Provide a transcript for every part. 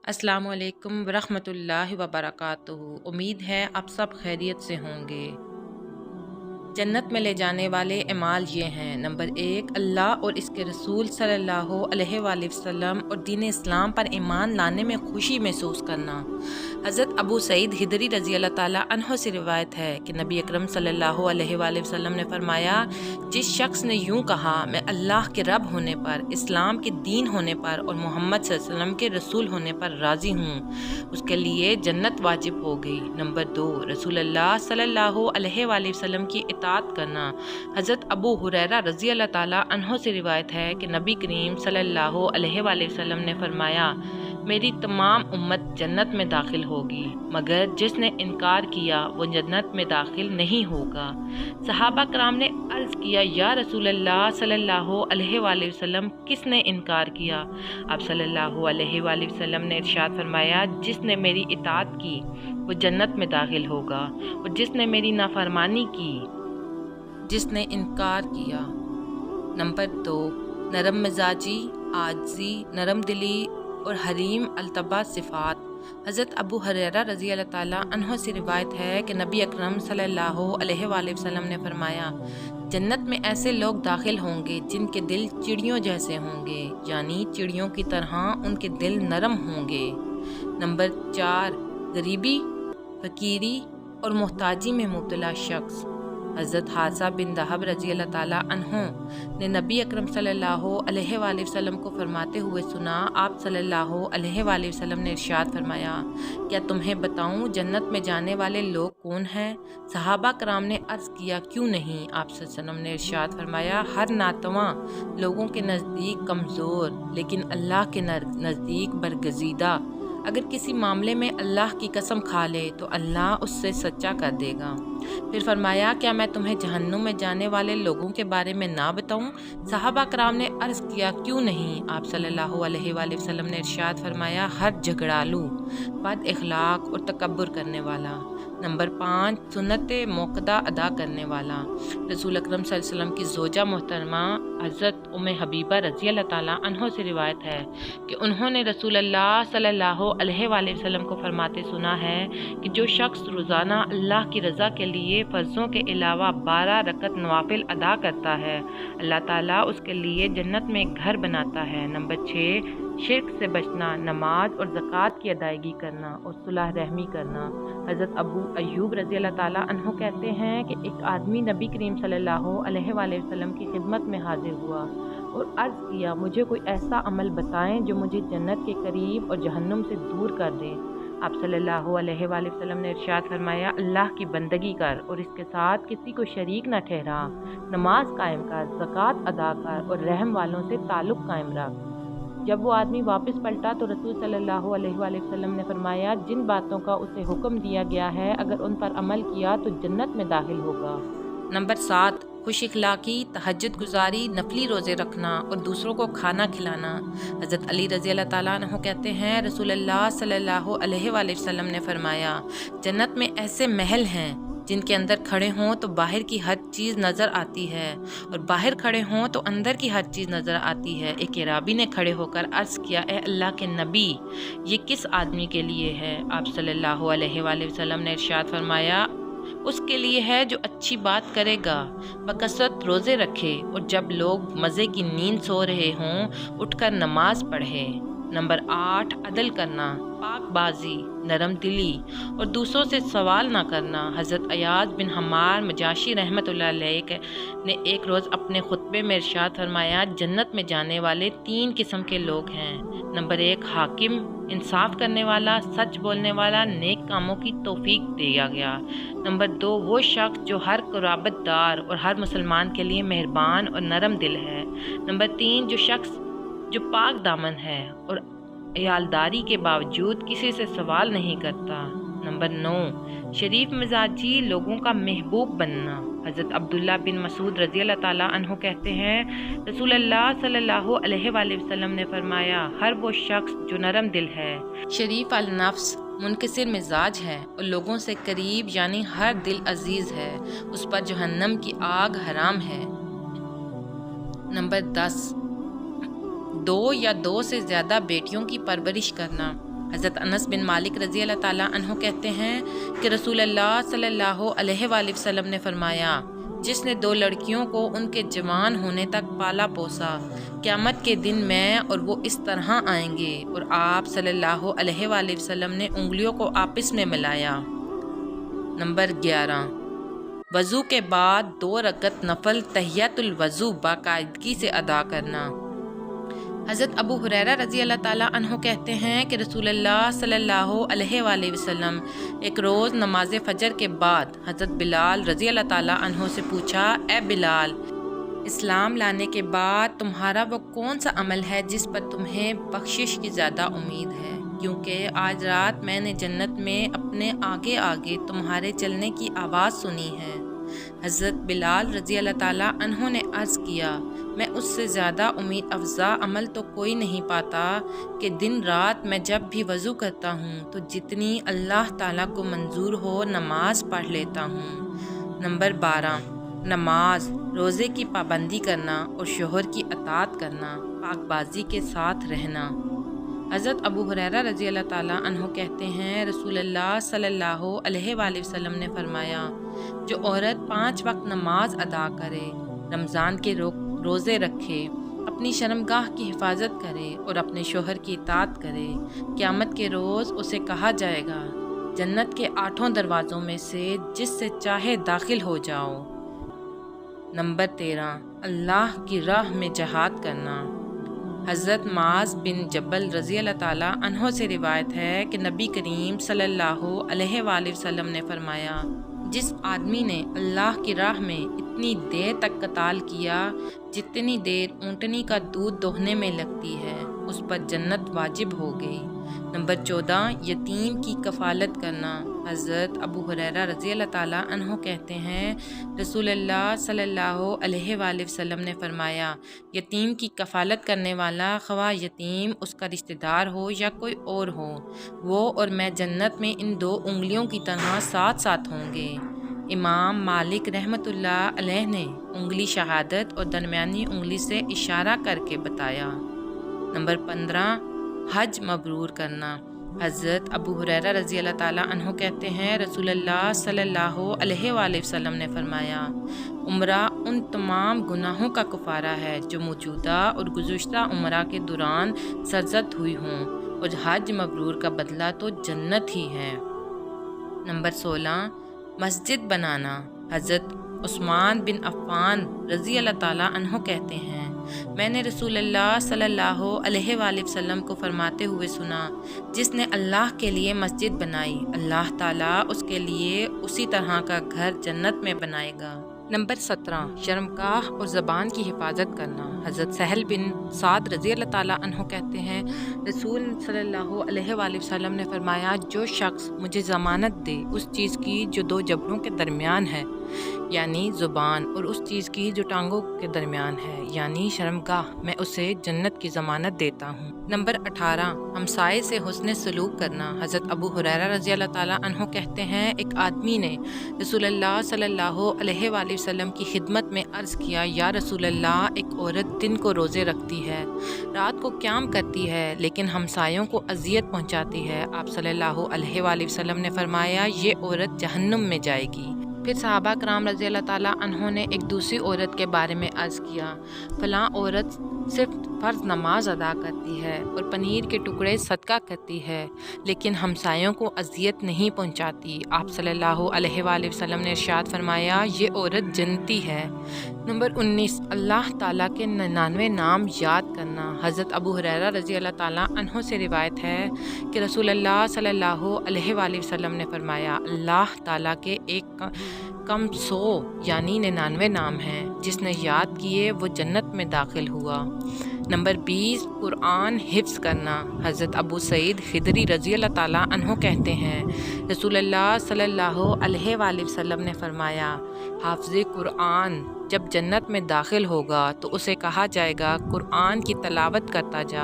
السلام علیکم ورحمۃ اللہ وبرکاتہ۔ امید ہے آپ سب خیریت سے ہوں گے۔ جنت میں لے جانے والے اعمال یہ ہیں: نمبر 1، اللہ اور اس کے رسول صلی اللہ علیہ وآلہ وسلم اور دین اسلام پر ایمان لانے میں خوشی محسوس کرنا۔ حضرت ابو سعید خدری رضی اللہ تعالیٰ عنہ سے روایت ہے کہ نبی اکرم صلی اللہ علیہ وآلہ وسلم نے فرمایا، جس شخص نے یوں کہا، میں اللہ کے رب ہونے پر، اسلام کے دین ہونے پر اور محمد صلی اللہ علیہ وسلم کے رسول ہونے پر راضی ہوں، اس کے لیے جنت واجب ہو گئی۔ نمبر 2، رسول اللہ صلی اللہ علیہ وآلہ وسلم کی اطاعت کرنا۔ حضرت ابو ہریرہ رضی اللہ تعالیٰ عنہ سے روایت ہے کہ نبی کریم صلی اللہ علیہ وآلہ وسلم نے فرمایا، میری تمام امت جنت میں داخل ہوگی، مگر جس نے انکار کیا وہ جنت میں داخل نہیں ہوگا۔ صحابہ کرام نے عرض کیا، یا رسول اللہ صلی اللہ علیہ وآلہ وسلم، کس نے انکار کیا؟ آپ صلی اللہ علیہ وآلہ وسلم نے ارشاد فرمایا، جس نے میری اطاعت کی وہ جنت میں داخل ہوگا، اور جس نے میری نافرمانی کی، جس نے انکار کیا۔ نمبر 2، نرم مزاجی، عاجزی، نرم دلی اور حلیم الطبع صفات۔ حضرت ابو ہریرہ رضی اللہ تعالیٰ عنہ سے روایت ہے کہ نبی اکرم صلی اللہ علیہ وآلہ وسلم نے فرمایا، جنت میں ایسے لوگ داخل ہوں گے جن کے دل چڑیوں جیسے ہوں گے، یعنی چڑیوں کی طرح ان کے دل نرم ہوں گے۔ نمبر 4، غریبی، فقیری اور محتاجی میں مبتلا شخص۔ حضرت حارثہ بن دہب رضی اللہ تعالیٰ عنہ نے نبی اکرم صلی اللہ علیہ وآلہ وسلم کو فرماتے ہوئے سنا، آپ صلی اللہ علیہ وآلہ وسلم نے ارشاد فرمایا، کیا تمہیں بتاؤں جنت میں جانے والے لوگ کون ہیں؟ صحابہ کرام نے عرض کیا، کیوں نہیں؟ آپ صلی اللہ علیہ وسلم نے ارشاد فرمایا، ہر ناتواں لوگوں کے نزدیک کمزور لیکن اللہ کے نزدیک برگزیدہ۔ اگر کسی معاملے میں اللہ کی قسم کھا لے تو اللہ اس سے سچا کر دے گا۔ پھر فرمایا، کیا میں تمہیں جہنم میں جانے والے لوگوں کے بارے میں نہ بتاؤں؟ صحابہ کرام نے عرض کیا، کیوں نہیں؟ آپ صلی اللہ علیہ وآلہ وسلم نے ارشاد فرمایا، ہر جھگڑالو، بد اخلاق اور تکبر کرنے والا۔ نمبر 5، سنت موقدہ ادا کرنے والا۔ رسول اکرم صلی اللہ علیہ وسلم کی زوجہ محترمہ حضرت ام حبیبہ رضی اللہ تعالیٰ عنہ سے روایت ہے کہ انہوں نے رسول اللہ صلی اللہ علیہ وآلہ وسلم کو فرماتے سنا ہے کہ جو شخص روزانہ اللہ کی رضا کے لیے فرضوں کے علاوہ 12 رکعت نوافل ادا کرتا ہے، اللہ تعالیٰ اس کے لیے جنت میں ایک گھر بناتا ہے۔ نمبر 6، شرک سے بچنا، نماز اور زکوٰۃ کی ادائیگی کرنا اور صلح رحمی کرنا۔ حضرت ابو ایوب رضی اللہ تعالیٰ عنہ کہتے ہیں کہ ایک آدمی نبی کریم صلی اللہ علیہ وآلہ وسلم کی خدمت میں حاضر ہوا اور عرض کیا، مجھے کوئی ایسا عمل بتائیں جو مجھے جنت کے قریب اور جہنم سے دور کر دے۔ آپ صلی اللہ علیہ وآلہ وسلم نے ارشاد فرمایا، اللہ کی بندگی کر اور اس کے ساتھ کسی کو شریک نہ ٹھہرا، نماز قائم کر، زکوٰۃ ادا کر اور رحم والوں سے تعلق قائم رکھ۔ جب وہ آدمی واپس پلٹا تو رسول صلی اللہ علیہ وآلہ وسلم نے فرمایا، جن باتوں کا اسے حکم دیا گیا ہے اگر ان پر عمل کیا تو جنت میں داخل ہوگا۔ نمبر 7، خوش اخلاقی، تہجد گزاری، نفلی روزے رکھنا اور دوسروں کو کھانا کھلانا۔ حضرت علی رضی اللہ تعالیٰ عنہ کہتے ہیں، رسول اللہ صلی اللہ علیہ وآلہ وسلم نے فرمایا، جنت میں ایسے محل ہیں جن کے اندر کھڑے ہوں تو باہر کی ہر چیز نظر آتی ہے، اور باہر کھڑے ہوں تو اندر کی ہر چیز نظر آتی ہے۔ ایک عرابی نے کھڑے ہو کر عرض کیا، اے اللہ کے نبی، یہ کس آدمی کے لیے ہے؟ آپ صلی اللہ علیہ وآلہ وسلم نے ارشاد فرمایا، اس کے لیے ہے جو اچھی بات کرے گا، بکثرت روزے رکھے، اور جب لوگ مزے کی نیند سو رہے ہوں اٹھ کر نماز پڑھے۔ نمبر 8، عدل کرنا، پاک بازی، نرم دلی اور دوسروں سے سوال نہ کرنا۔ حضرت ایاز بن حمار مجاشی رحمۃ اللہ علیہ نے ایک روز اپنے خطبے میں ارشاد فرمایا، جنت میں جانے والے 3 قسم کے لوگ ہیں۔ نمبر 1، حاکم، انصاف کرنے والا، سچ بولنے والا، نیک کاموں کی توفیق دیا گیا۔ نمبر 2، وہ شخص جو ہر قرابت دار اور ہر مسلمان کے لیے مہربان اور نرم دل ہے۔ نمبر 3، جو شخص جو پاک دامن ہے اور عیالداری کے باوجود کسی سے سوال نہیں کرتا۔ نمبر 9، شریف مزاجی، لوگوں کا محبوب بننا۔ حضرت عبداللہ بن مسعود رضی اللہ تعالیٰ عنہ کہتے ہیں، رسول اللہ صلی اللہ علیہ وآلہ وسلم نے فرمایا، ہر وہ شخص جو نرم دل ہے، شریف النفس، منکسر مزاج ہے اور لوگوں سے قریب یعنی ہر دل عزیز ہے، اس پر جہنم کی آگ حرام ہے۔ نمبر 10، 2 یا 2 سے زیادہ بیٹیوں کی پرورش کرنا۔ حضرت انس بن مالک رضی اللہ تعالیٰ عنہ کہتے ہیں کہ رسول اللہ صلی اللہ علیہ وآلہ وسلم نے فرمایا، جس نے 2 لڑکیوں کو ان کے جوان ہونے تک پالا پوسا، قیامت کے دن میں اور وہ اس طرح آئیں گے، اور آپ صلی اللہ علیہ وآلہ وسلم نے انگلیوں کو آپس میں ملایا۔ نمبر 11، وضو کے بعد 2 رکعت نفل تحیۃ الوضو باقاعدگی سے ادا کرنا۔ حضرت ابو ہریرہ رضی اللہ تعالیٰ عنہ کہتے ہیں کہ رسول اللہ صلی اللہ علیہ وآلہ وسلم ایک روز نماز فجر کے بعد حضرت بلال رضی اللہ تعالیٰ عنہ سے پوچھا، اے بلال، اسلام لانے کے بعد تمہارا وہ کون سا عمل ہے جس پر تمہیں بخشش کی زیادہ امید ہے؟ کیونکہ آج رات میں نے جنت میں اپنے آگے آگے تمہارے چلنے کی آواز سنی ہے۔ حضرت بلال رضی اللہ تعالیٰ عنہ نے عرض کیا، میں اس سے زیادہ امید افزا عمل تو کوئی نہیں پاتا کہ دن رات میں جب بھی وضو کرتا ہوں تو جتنی اللہ تعالیٰ کو منظور ہو نماز پڑھ لیتا ہوں۔ نمبر 12، نماز، روزے کی پابندی کرنا اور شوہر کی اطاعت کرنا، پاک بازی کے ساتھ رہنا۔ حضرت ابو ہریرہ رضی اللہ تعالیٰ عنہ کہتے ہیں، رسول اللہ صلی اللہ علیہ وآلہ وسلم نے فرمایا، جو عورت 5 وقت نماز ادا کرے، رمضان کے روزے رکھے، اپنی شرمگاہ کی حفاظت کرے اور اپنے شوہر کی اطاعت کرے، قیامت کے روز اسے کہا جائے گا، جنت کے 8 دروازوں میں سے جس سے چاہے داخل ہو جاؤ۔ نمبر 13، اللہ کی راہ میں جہاد کرنا۔ حضرت معاذ بن جبل رضی اللہ تعالیٰ عنہ سے روایت ہے کہ نبی کریم صلی اللہ علیہ وآلہ وسلم نے فرمایا، جس آدمی نے اللہ کی راہ میں اتنی دیر تک قتال کیا جتنی دیر اونٹنی کا دودھ دوہنے میں لگتی ہے، اس پر جنت واجب ہو گئی۔ نمبر 14، یتیم کی کفالت کرنا۔ حضرت ابو ہریرہ رضی اللہ تعالیٰ عنہ کہتے ہیں، رسول اللہ صلی اللہ علیہ وآلہ وسلم نے فرمایا، یتیم کی کفالت کرنے والا، خواہ یتیم اس کا رشتہ دار ہو یا کوئی اور ہو، وہ اور میں جنت میں ان 2 انگلیوں کی طرح ساتھ ساتھ ہوں گے۔ امام مالک رحمۃ اللہ علیہ نے انگلی شہادت اور درمیانی انگلی سے اشارہ کر کے بتایا۔ نمبر 15، حج مبرور کرنا۔ حضرت ابو ہریرہ رضی اللہ تعالیٰ عنہ کہتے ہیں، رسول اللہ صلی اللہ علیہ وآلہ وسلم نے فرمایا، عمرہ ان تمام گناہوں کا کفارہ ہے جو موجودہ اور گزشتہ عمرہ کے دوران سرزد ہوئی ہوں، اور حج مبرور کا بدلہ تو جنت ہی ہے۔ نمبر 16، مسجد بنانا۔ حضرت عثمان بن عفان رضی اللہ تعالیٰ عنہ کہتے ہیں، میں نے رسول اللہ صلی اللہ علیہ وآلہ وسلم کو فرماتے ہوئے سنا، جس نے اللہ کے لیے مسجد بنائی، اللہ تعالیٰ اس کے لیے اسی طرح کا گھر جنت میں بنائے گا۔ نمبر 17، شرمگاہ اور زبان کی حفاظت کرنا۔ حضرت سہل بن سعد رضی اللہ تعالیٰ عنہ کہتے ہیں، رسول صلی اللہ علیہ وآلہ وسلم نے فرمایا، جو شخص مجھے ضمانت دے اس چیز کی جو 2 جبڑوں کے درمیان ہے، یعنی زبان، اور اس چیز کی جو ٹانگوں کے درمیان ہے، یعنی شرمگاہ، میں اسے جنت کی ضمانت دیتا ہوں۔ نمبر 18، ہمسائے سے حسن سلوک کرنا۔ حضرت ابو ہریرہ رضی اللہ تعالیٰ عنہ کہتے ہیں، ایک آدمی نے رسول اللہ صلی اللہ علیہ وآلہ وسلم کی خدمت میں عرض کیا، یا رسول اللہ، ایک عورت دن کو روزے رکھتی ہے، رات کو قیام کرتی ہے، لیکن ہمسایوں کو اذیت پہنچاتی ہے۔ آپ صلی اللہ علیہ وآلہ وسلم نے فرمایا، یہ عورت جہنم میں جائے گی۔ پھر صحابہ کرام رضی اللہ تعالیٰ عنہ نے ایک دوسری عورت کے بارے میں عرض کیا، فلاں عورت صرف فرض نماز ادا کرتی ہے اور پنیر کے ٹکڑے صدقہ کرتی ہے، لیکن ہمسایوں کو اذیت نہیں پہنچاتی۔ آپ صلی اللہ علیہ وآلہ وسلم نے ارشاد فرمایا، یہ عورت جنتی ہے۔ نمبر 19، اللہ تعالیٰ کے 99 نام یاد کرنا۔ حضرت ابو ہریرہ رضی اللہ تعالیٰ عنہ سے روایت ہے کہ رسول اللہ صلی اللہ علیہ وآلہ وسلم نے فرمایا، اللہ تعالیٰ کے ایک کم 100 یعنی 99 نام ہیں، جس نے یاد کیے وہ جنت میں داخل ہوا۔ نمبر 20، قرآن حفظ کرنا۔ حضرت ابو سعید خدری رضی اللہ تعالیٰ عنہ کہتے ہیں، رسول اللہ صلی اللہ علیہ وآلہ وسلم نے فرمایا، حافظ قرآن جب جنت میں داخل ہوگا تو اسے کہا جائے گا، قرآن کی تلاوت کرتا جا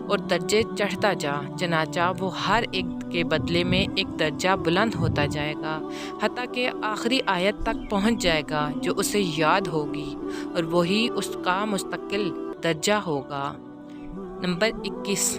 اور درجے چڑھتا جا، چنانچہ وہ ہر ایک کے بدلے میں ایک درجہ بلند ہوتا جائے گا، حتیٰ کہ آخری آیت تک پہنچ جائے گا جو اسے یاد ہوگی، اور وہی اس کا مستقل درجہ ہوگا۔ نمبر 21،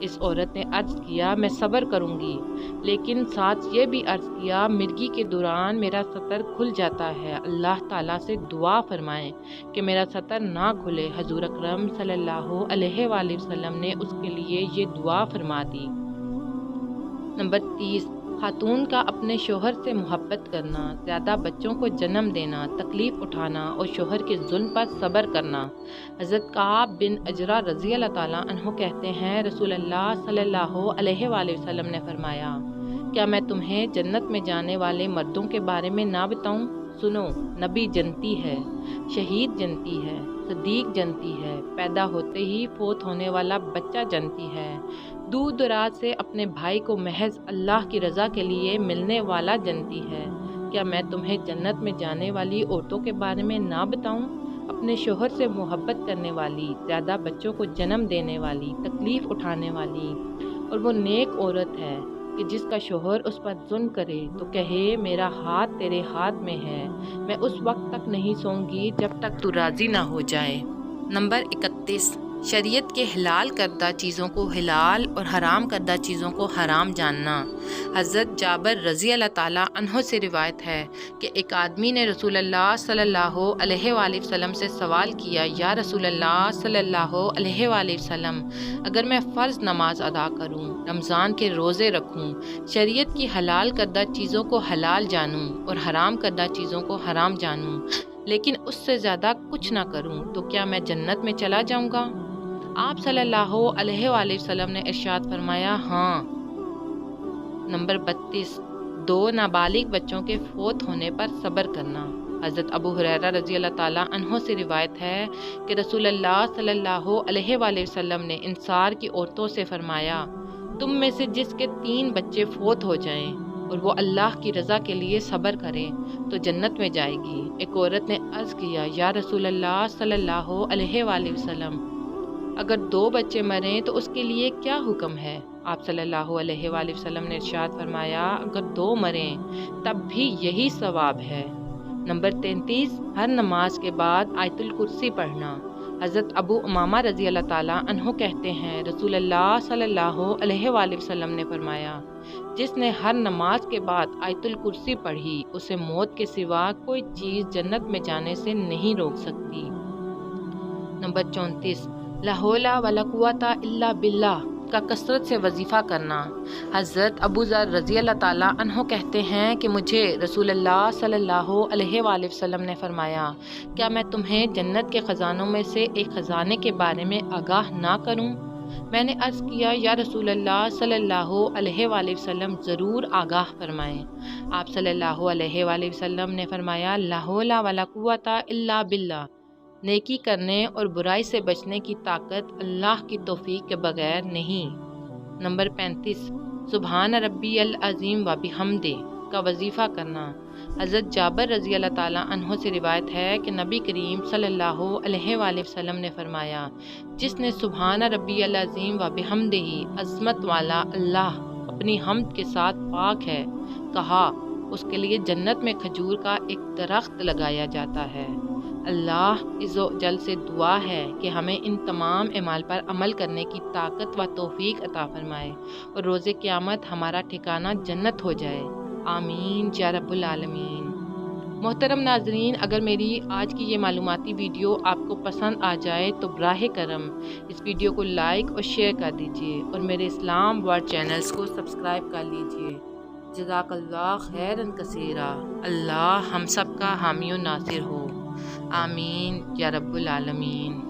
اس عورت نے عرض کیا میں صبر کروں گی، لیکن ساتھ یہ بھی عرض کیا مرگی کے دوران میرا سطر کھل جاتا ہے، اللہ تعالیٰ سے دعا فرمائیں کہ میرا سطر نہ کھلے۔ حضور اکرم صلی اللہ علیہ وآلہ وسلم نے اس کے لیے یہ دعا فرما دی۔ نمبر 30، خاتون کا اپنے شوہر سے محبت کرنا، زیادہ بچوں کو جنم دینا، تکلیف اٹھانا اور شوہر کے ظلم پر صبر کرنا۔ حضرت کعب بن عجرہ رضی اللہ تعالیٰ عنہ کہتے ہیں رسول اللہ صلی اللہ علیہ وآلہ وسلم نے فرمایا، کیا میں تمہیں جنت میں جانے والے مردوں کے بارے میں نہ بتاؤں؟ سنو، نبی جنتی ہے، شہید جنتی ہے، صدیق جنتی ہے، پیدا ہوتے ہی فوت ہونے والا بچہ جنتی ہے، دور دراز سے اپنے بھائی کو محض اللہ کی رضا کے لیے ملنے والا جنتی ہے۔ کیا میں تمہیں جنت میں جانے والی عورتوں کے بارے میں نہ بتاؤں؟ اپنے شوہر سے محبت کرنے والی، زیادہ بچوں کو جنم دینے والی، تکلیف اٹھانے والی، اور وہ نیک عورت ہے کہ جس کا شوہر اس پر ظلم کرے تو کہے میرا ہاتھ تیرے ہاتھ میں ہے، میں اس وقت تک نہیں سوؤں گی جب تک تو راضی نہ ہو جائے۔ نمبر 31، شریعت کے حلال کردہ چیزوں کو حلال اور حرام کردہ چیزوں کو حرام جاننا۔ حضرت جابر رضی اللہ تعالیٰ عنہ سے روایت ہے کہ ایک آدمی نے رسول اللہ صلی اللہ علیہ وآلہ وسلم سے سوال کیا، یا رسول اللہ صلی اللہ علیہ وآلہ وسلم، اگر میں فرض نماز ادا کروں، رمضان کے روزے رکھوں، شریعت کی حلال کردہ چیزوں کو حلال جانوں اور حرام کردہ چیزوں کو حرام جانوں، لیکن اس سے زیادہ کچھ نہ کروں، تو کیا میں جنت میں چلا جاؤں گا؟ آپ صلی اللہ علیہ وآلہ وسلم نے ارشاد فرمایا، ہاں۔ نمبر 32، 2 نابالغ بچوں کے فوت ہونے پر صبر کرنا۔ حضرت ابو ہریرہ رضی اللہ تعالیٰ عنہ سے روایت ہے کہ رسول اللہ صلی اللہ علیہ وآلہ وسلم نے انصار کی عورتوں سے فرمایا، تم میں سے جس کے 3 بچے فوت ہو جائیں اور وہ اللہ کی رضا کے لیے صبر کریں تو جنت میں جائے گی۔ ایک عورت نے عرض کیا، یا رسول اللہ صلی اللہ علیہ وآلہ وسلم، اگر 2 بچے مریں تو اس کے لیے کیا حکم ہے؟ آپ صلی اللہ علیہ وآلہ وسلم نے ارشاد فرمایا، اگر 2 مریں تب بھی یہی ثواب ہے۔ نمبر 33، ہر نماز کے بعد آیت الکرسی پڑھنا۔ حضرت ابو امامہ رضی اللہ تعالیٰ عنہ کہتے ہیں رسول اللہ صلی اللہ علیہ وآلہ وسلم نے فرمایا، جس نے ہر نماز کے بعد آیت الکرسی پڑھی اسے موت کے سوا کوئی چیز جنت میں جانے سے نہیں روک سکتی۔ نمبر 34، لا حول ولا قوت الا باللہ کا کثرت سے وظیفہ کرنا۔ حضرت ابو ذر رضی اللہ تعالیٰ عنہ کہتے ہیں کہ مجھے رسول اللہ صلی اللہ علیہ وآلہ وسلم نے فرمایا، کیا میں تمہیں جنت کے خزانوں میں سے ایک خزانے کے بارے میں آگاہ نہ کروں؟ میں نے عرض کیا، یا رسول اللہ صلی اللہ علیہ وآلہ وسلم، ضرور آگاہ فرمائیں۔ آپ صلی اللہ علیہ وآلہ وسلم نے فرمایا، لا حول ولا قوت الا باللہ، نیکی کرنے اور برائی سے بچنے کی طاقت اللہ کی توفیق کے بغیر نہیں۔ نمبر 35، سبحان ربی العظیم و بحمدہ کا وظیفہ کرنا۔ حضرت جابر رضی اللہ تعالیٰ عنہ سے روایت ہے کہ نبی کریم صلی اللہ علیہ وآلہ وسلم نے فرمایا، جس نے سبحان ربی العظیم و بحمدہ، عظمت والا اللہ اپنی حمد کے ساتھ پاک ہے، کہا، اس کے لیے جنت میں کھجور کا ایک درخت لگایا جاتا ہے۔ اللہ عز و جل سے دعا ہے کہ ہمیں ان تمام اعمال پر عمل کرنے کی طاقت و توفیق عطا فرمائے اور روز قیامت ہمارا ٹھکانہ جنت ہو جائے، آمین یا رب العالمین۔ محترم ناظرین، اگر میری آج کی یہ معلوماتی ویڈیو آپ کو پسند آ جائے تو براہ کرم اس ویڈیو کو لائک اور شیئر کر دیجیے اور میرے اسلام ورڈ چینلز کو سبسکرائب کر لیجیے۔ جزاک اللہ خیرا کثیرا۔ اللہ ہم سب کا حامی و ناصر ہو، آمین یا رب العالمین۔